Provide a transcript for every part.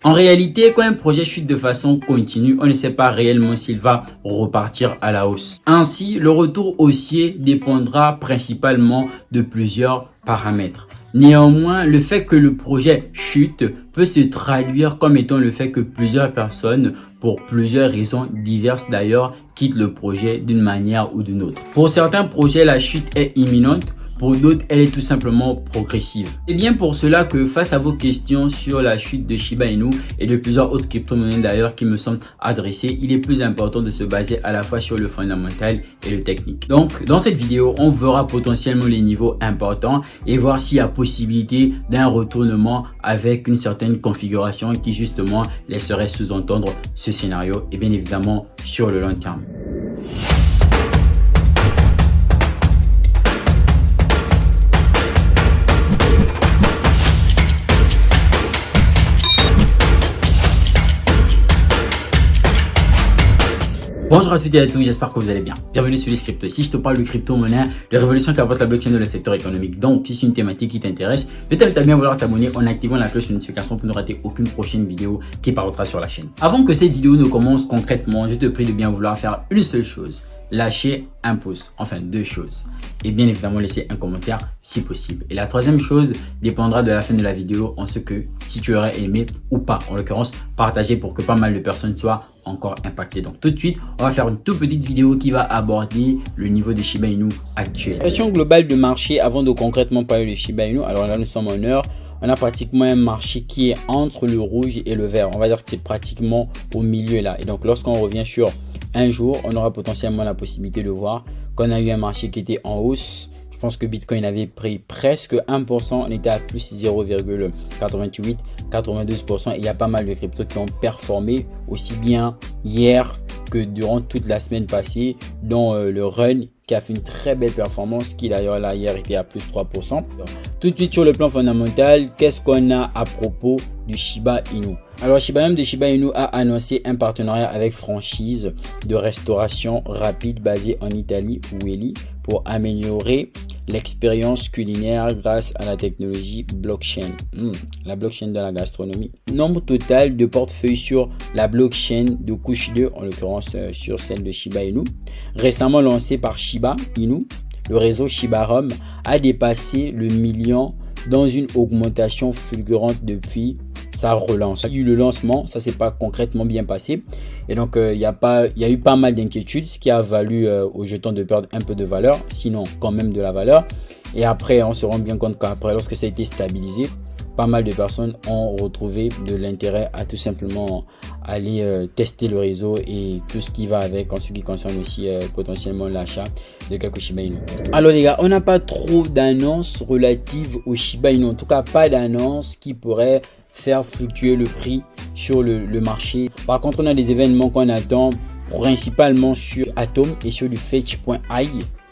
En réalité, quand un projet chute de façon continue, on ne sait pas réellement s'il va repartir à la hausse. Ainsi, le retour haussier dépendra principalement de plusieurs paramètres. Néanmoins, le fait que le projet chute peut se traduire comme étant le fait que plusieurs personnes, pour plusieurs raisons diverses d'ailleurs, quittent le projet d'une manière ou d'une autre. Pour certains projets, la chute est imminente. Pour d'autres, elle est tout simplement progressive. C'est bien pour cela que face à vos questions sur la chute de Shiba Inu et de plusieurs autres crypto-monnaies d'ailleurs qui me sont adressées, il est plus important de se baser à la fois sur le fondamental et le technique. Donc, dans cette vidéo, on verra potentiellement les niveaux importants et voir s'il y a possibilité d'un retournement avec une certaine configuration qui justement laisserait sous-entendre ce scénario et bien évidemment sur le long terme. Bonjour à toutes et à tous, j'espère que vous allez bien. Bienvenue sur les cryptos. Ici, je te parle de crypto-monnaie, de révolution qu'apporte la blockchain dans le secteur économique. Donc, si c'est une thématique qui t'intéresse, je t'invite à bien vouloir t'abonner en activant la cloche de notification pour ne rater aucune prochaine vidéo qui paraîtra sur la chaîne. Avant que cette vidéo ne commence concrètement, je te prie de bien vouloir faire une seule chose. Lâcher un pouce, enfin deux choses. Et bien évidemment laisser un commentaire si possible. Et la troisième chose dépendra de la fin de la vidéo en ce que si tu aurais aimé ou pas. En l'occurrence, partager pour que pas mal de personnes soient encore impactées. Donc tout de suite, on va faire une toute petite vidéo qui va aborder le niveau de Shiba Inu actuel. Question globale de marché avant de concrètement parler de Shiba Inu. Alors là, nous sommes en heure. On a pratiquement un marché qui est entre le rouge et le vert. On va dire que c'est pratiquement au milieu là. Et donc lorsqu'on revient sur un jour, on aura potentiellement la possibilité de voir qu'on a eu un marché qui était en hausse. Je pense que Bitcoin avait pris presque 1%, on était à plus 0,88, 92%. Et il y a pas mal de cryptos qui ont performé aussi bien hier que durant toute la semaine passée, dont le Run qui a fait une très belle performance, qui d'ailleurs là hier était à plus 3%. Tout de suite sur le plan fondamental, qu'est-ce qu'on a à propos du Shiba Inu? Alors Shiba Inu a annoncé un partenariat avec franchise de restauration rapide basée en Italie, Welly, pour améliorer l'expérience culinaire grâce à la technologie blockchain. La blockchain de la gastronomie. Nombre total de portefeuilles sur la blockchain de couche 2, en l'occurrence sur celle de Shiba Inu, récemment lancé par Shiba Inu. Le réseau Shibarum a dépassé le million dans une augmentation fulgurante depuis sa relance. Il y a eu le lancement, ça s'est pas concrètement bien passé et donc il y a eu pas mal d'inquiétudes, ce qui a valu aux jetons de perdre un peu de valeur, sinon quand même de la valeur. Et après on se rend bien compte qu'après, lorsque ça a été stabilisé, pas mal de personnes ont retrouvé de l'intérêt à tout simplement aller tester le réseau et tout ce qui va avec en ce qui concerne aussi potentiellement l'achat de quelques Shiba Inu. Alors les gars, on n'a pas trop d'annonces relatives au Shiba Inu, en tout cas pas d'annonces qui pourraient faire fluctuer le prix sur le marché. Par contre, on a des événements qu'on attend principalement sur Atom et sur du Fetch.ai.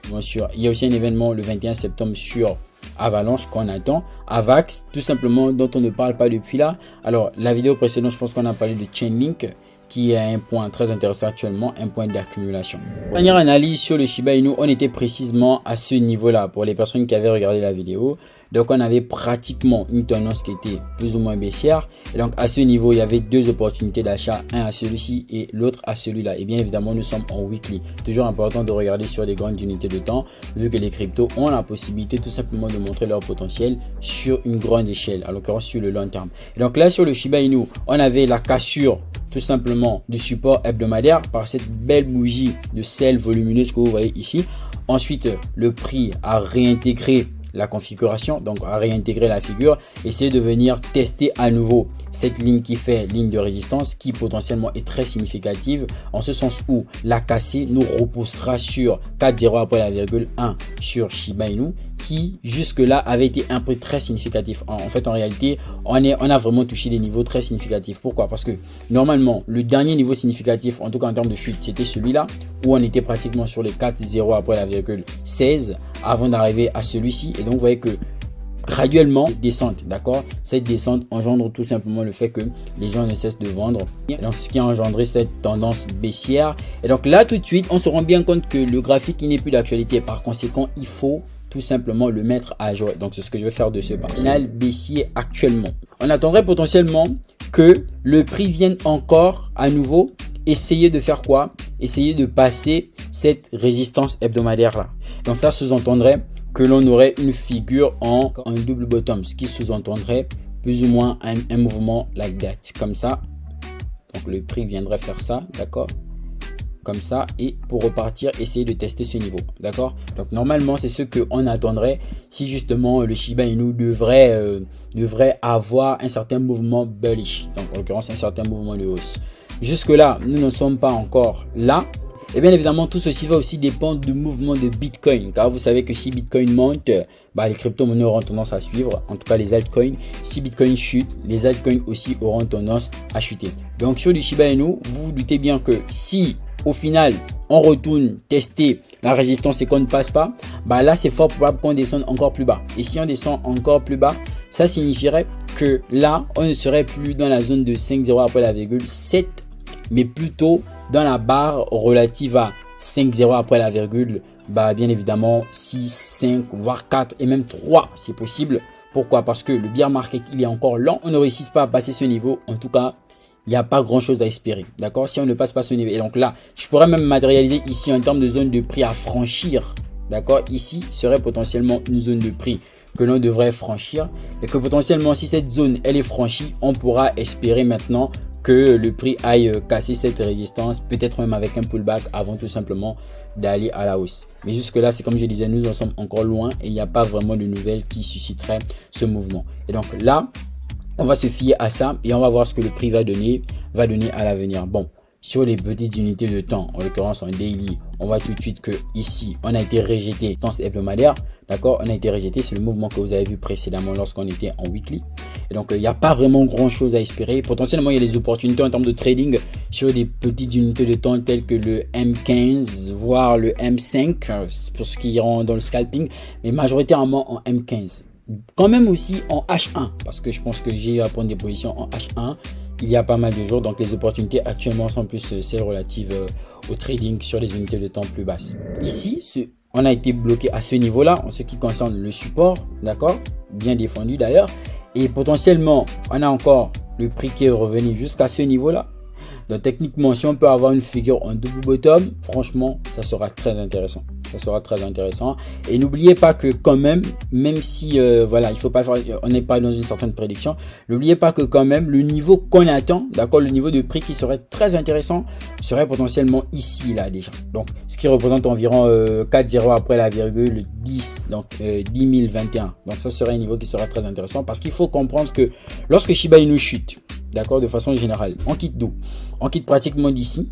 Bien sûr, il y a aussi un événement le 21 septembre sur Avalanche qu'on attend. Avax, tout simplement, dont on ne parle pas depuis là. Alors, la vidéo précédente, je pense qu'on a parlé de Chainlink, qui est un point très intéressant actuellement, un point d'accumulation. Dernière analyse sur le Shiba Inu, on était précisément à ce niveau-là pour les personnes qui avaient regardé la vidéo. Donc, on avait pratiquement une tendance qui était plus ou moins baissière. Et donc, à ce niveau, il y avait deux opportunités d'achat, un à celui-ci et l'autre à celui-là. Et bien évidemment, nous sommes en weekly. Toujours important de regarder sur des grandes unités de temps, vu que les cryptos ont la possibilité tout simplement de montrer leur potentiel sur une grande échelle, à l'occurrence sur le long terme. Et donc là, sur le Shiba Inu, on avait la cassure tout simplement du support hebdomadaire par cette belle bougie de sel volumineuse que vous voyez ici. Ensuite, le prix a réintégré la configuration, donc à réintégrer la figure, essayer de venir tester à nouveau cette ligne qui fait ligne de résistance, qui potentiellement est très significative, en ce sens où la cassée nous repoussera sur 4,0 après la virgule 1 sur Shiba Inu, qui jusque là avait été un peu très significatif. En fait, en réalité, on a vraiment touché des niveaux très significatifs. Pourquoi? Parce que normalement, le dernier niveau significatif, en tout cas en termes de chute, c'était celui-là, où on était pratiquement sur les 4,0 après la virgule 16 avant d'arriver à celui-ci. Et donc, vous voyez que graduellement descente, d'accord, cette descente engendre tout simplement le fait que les gens ne cessent de vendre, donc ce qui a engendré cette tendance baissière. Et donc là tout de suite on se rend bien compte que le graphique il n'est plus d'actualité, par conséquent il faut tout simplement le mettre à jour. Donc c'est ce que je vais faire de ce signal baissier actuellement. On attendrait potentiellement que le prix vienne encore à nouveau essayer de faire quoi? Essayer de passer cette résistance hebdomadaire là. Donc ça sous-entendrait que l'on aurait une figure en double bottom, ce qui sous-entendrait plus ou moins un mouvement like that, comme ça. Donc le prix viendrait faire ça, d'accord, comme ça, et pour repartir essayer de tester ce niveau, d'accord. Donc normalement c'est ce qu'on attendrait si justement le Shiba Inu devrait avoir un certain mouvement bullish, donc en l'occurrence un certain mouvement de hausse. Jusque là nous ne sommes pas encore là. Et bien évidemment, tout ceci va aussi dépendre du mouvement de Bitcoin. Car vous savez que si Bitcoin monte, les crypto-monnaies auront tendance à suivre. En tout cas, les altcoins. Si Bitcoin chute, les altcoins aussi auront tendance à chuter. Donc sur du Shiba Inu, vous vous doutez bien que si au final, on retourne tester la résistance et qu'on ne passe pas, là c'est fort probable qu'on descende encore plus bas. Et si on descend encore plus bas, ça signifierait que là, on ne serait plus dans la zone de 5,0 après la virgule 7, mais plutôt dans la barre relative à 5,0 après la virgule, bien évidemment 6, 5, voire 4 et même 3 si possible. Pourquoi? Parce que le bear market il est encore lent, on ne réussit pas à passer ce niveau. En tout cas, il n'y a pas grand chose à espérer, d'accord, si on ne passe pas ce niveau. Et donc là, je pourrais même matérialiser ici en termes de zone de prix à franchir, d'accord. Ici serait potentiellement une zone de prix que l'on devrait franchir et que potentiellement si cette zone elle est franchie, on pourra espérer maintenant que le prix aille casser cette résistance, peut-être même avec un pullback avant tout simplement d'aller à la hausse. Mais jusque là, c'est comme je disais, nous en sommes encore loin et il n'y a pas vraiment de nouvelles qui susciteraient ce mouvement. Et donc là, on va se fier à ça et on va voir ce que le prix va donner à l'avenir. Bon, sur les petites unités de temps, en l'occurrence en daily, on voit tout de suite que ici, on a été rejeté dans hebdomadaire. D'accord, on a été rejeté, c'est le mouvement que vous avez vu précédemment lorsqu'on était en weekly. Et donc, il n'y a pas vraiment grand chose à espérer. Potentiellement, il y a des opportunités en termes de trading sur des petites unités de temps telles que le M15, voire le M5, pour ceux qui iront dans le scalping, mais majoritairement en M15. Quand même aussi en H1, parce que je pense que j'ai à prendre des positions en H1 il y a pas mal de jours. Donc, les opportunités actuellement sont plus celles relatives au trading sur les unités de temps plus basses. Ici, on a été bloqué à ce niveau-là en ce qui concerne le support, d'accord, bien défendu d'ailleurs. Et potentiellement, on a encore le prix qui est revenu jusqu'à ce niveau-là. Donc techniquement, si on peut avoir une figure en double bottom, franchement, ça sera très intéressant. Ça sera très intéressant. Et n'oubliez pas que quand même si il faut pas faire, on n'est pas dans une certaine prédiction. N'oubliez pas que quand même le niveau qu'on attend, d'accord, le niveau de prix qui serait très intéressant serait potentiellement ici là déjà. Donc ce qui représente environ 4,0 après la virgule 10, donc 10 021. Donc ça serait un niveau qui serait très intéressant parce qu'il faut comprendre que lorsque Shiba Inu chute, d'accord, de façon générale, on quitte d'où? On quitte pratiquement d'ici,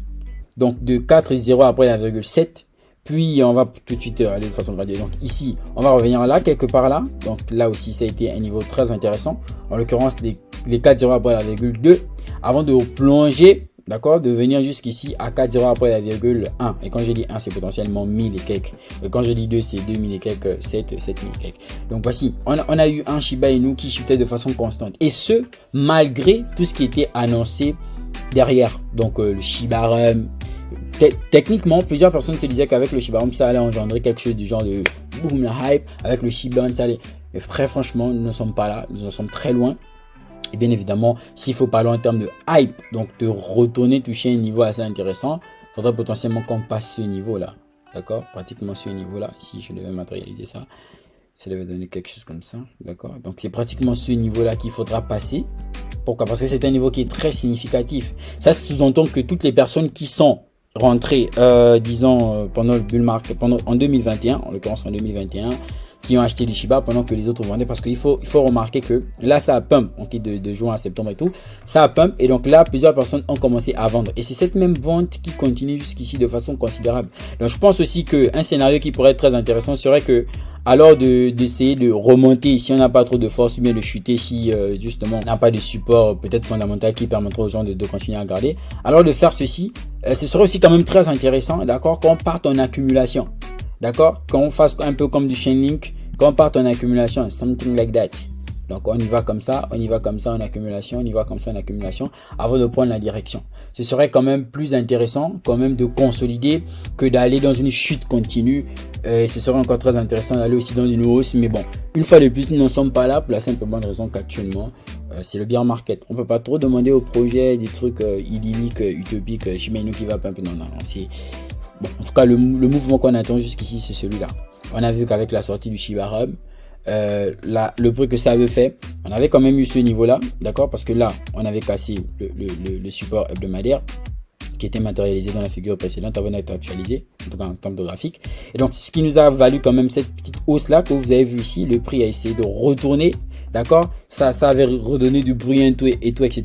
donc de 4,0 après la virgule 7. Puis on va tout de suite aller de façon graduelle. Donc ici, on va revenir là, quelque part là. Donc là aussi, ça a été un niveau très intéressant. En l'occurrence, les 4,0 après la virgule 2. Avant de plonger, d'accord, de venir jusqu'ici à 4,0 après la virgule 1. Et quand je dis 1, c'est potentiellement 1000 et quelques. Et quand je dis 2, c'est 2000 et quelques, 7000 et quelques. Donc voici, on a eu un Shiba Inu qui chutait de façon constante. Et ce, malgré tout ce qui était annoncé derrière. Donc le Shiba Rum. Techniquement, plusieurs personnes te disaient qu'avec le Shiba Inu, ça allait engendrer quelque chose du genre de boom, la hype. Avec le Shiba Inu, ça allait. Mais très franchement, nous ne sommes pas là. Nous en sommes très loin. Et bien évidemment, s'il faut parler en termes de hype, donc de retourner toucher un niveau assez intéressant, il faudrait potentiellement qu'on passe ce niveau-là. D'accord? Pratiquement ce niveau-là. Si je devais matérialiser ça, ça devait donner quelque chose comme ça. D'accord? Donc c'est pratiquement ce niveau-là qu'il faudra passer. Pourquoi? Parce que c'est un niveau qui est très significatif. Ça sous-entend que toutes les personnes qui sont rentrées, pendant le bull market, en 2021, en l'occurrence en 2021, qui ont acheté des Shiba pendant que les autres vendaient, parce qu'il faut remarquer que là ça a pump, on quitte de juin à septembre et tout, ça a pump et donc là plusieurs personnes ont commencé à vendre et c'est cette même vente qui continue jusqu'ici de façon considérable. Donc je pense aussi que un scénario qui pourrait être très intéressant serait que alors d'essayer de remonter si on n'a pas trop de force ou bien de chuter si justement on n'a pas de support peut-être fondamental qui permettra aux gens de continuer à garder, alors de faire ceci, ce serait aussi quand même très intéressant, d'accord, qu'on parte en accumulation. D'accord, qu'on fasse un peu comme du Chainlink, qu'on parte en accumulation, something like that. Donc on y va comme ça, on y va comme ça en accumulation, on y va comme ça en accumulation avant de prendre la direction. Ce serait quand même plus intéressant quand même de consolider que d'aller dans une chute continue. Ce serait encore très intéressant d'aller aussi dans une hausse, mais bon, une fois de plus, nous n'en sommes pas là pour la simple bonne raison qu'actuellement, c'est le bear market. On peut pas trop demander au projet des trucs idylliques, utopiques, Shiba qui va un peu. Non, c'est bon. En tout cas, le mouvement qu'on attend jusqu'ici, c'est celui-là. On a vu qu'avec la sortie du Shiba Hub, le bruit que ça avait fait, on avait quand même eu ce niveau-là, d'accord, parce que là, on avait cassé le support hebdomadaire qui était matérialisé dans la figure précédente avant d'être actualisé, en tout cas en termes de graphique. Et donc, ce qui nous a valu quand même cette petite hausse-là que vous avez vu ici, le prix a essayé de retourner, d'accord. Ça avait redonné du bruit et tout, etc.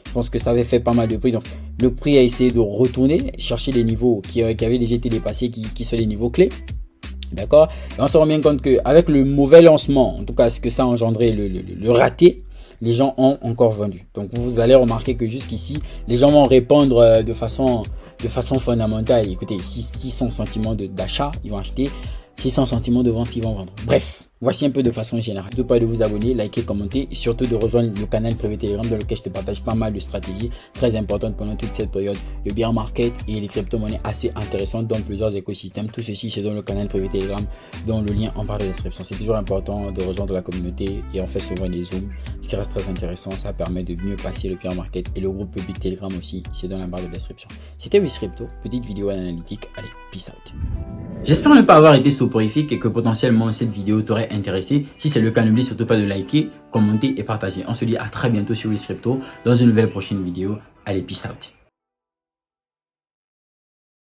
Je pense que ça avait fait pas mal de prix. Donc, le prix a essayé de retourner, chercher des niveaux qui avaient déjà été dépassés, qui sont les niveaux clés. D'accord. Et on se rend bien compte que avec le mauvais lancement, en tout cas ce que ça a engendré, le raté, les gens ont encore vendu. Donc vous allez remarquer que jusqu'ici, les gens vont répondre de façon fondamentale. Écoutez, s'ils sont sentiment d'achat, ils vont acheter. S'ils sont sentiment de vente, ils vont vendre. Bref, voici un peu de façon générale. N'oubliez pas de vous abonner, liker, commenter et surtout de rejoindre le canal privé Telegram dans lequel je te partage pas mal de stratégies très importantes pendant toute cette période. Le bear market et les crypto-monnaies assez intéressantes dans plusieurs écosystèmes. Tout ceci, c'est dans le canal privé Telegram dont le lien en barre de description. C'est toujours important de rejoindre la communauté et on fait souvent des zooms. Ce qui reste très intéressant, ça permet de mieux passer le bear market et le groupe public Telegram aussi, c'est dans la barre de description. C'était WizCrypto, petite vidéo analytique. Allez, peace out. J'espère ne pas avoir été soporifique et que potentiellement cette vidéo t'aurait intéressé. Si c'est le cas, n'oublie surtout pas de liker, commenter et partager. On se dit à très bientôt sur WizCrypto dans une nouvelle prochaine vidéo. Allez, peace out.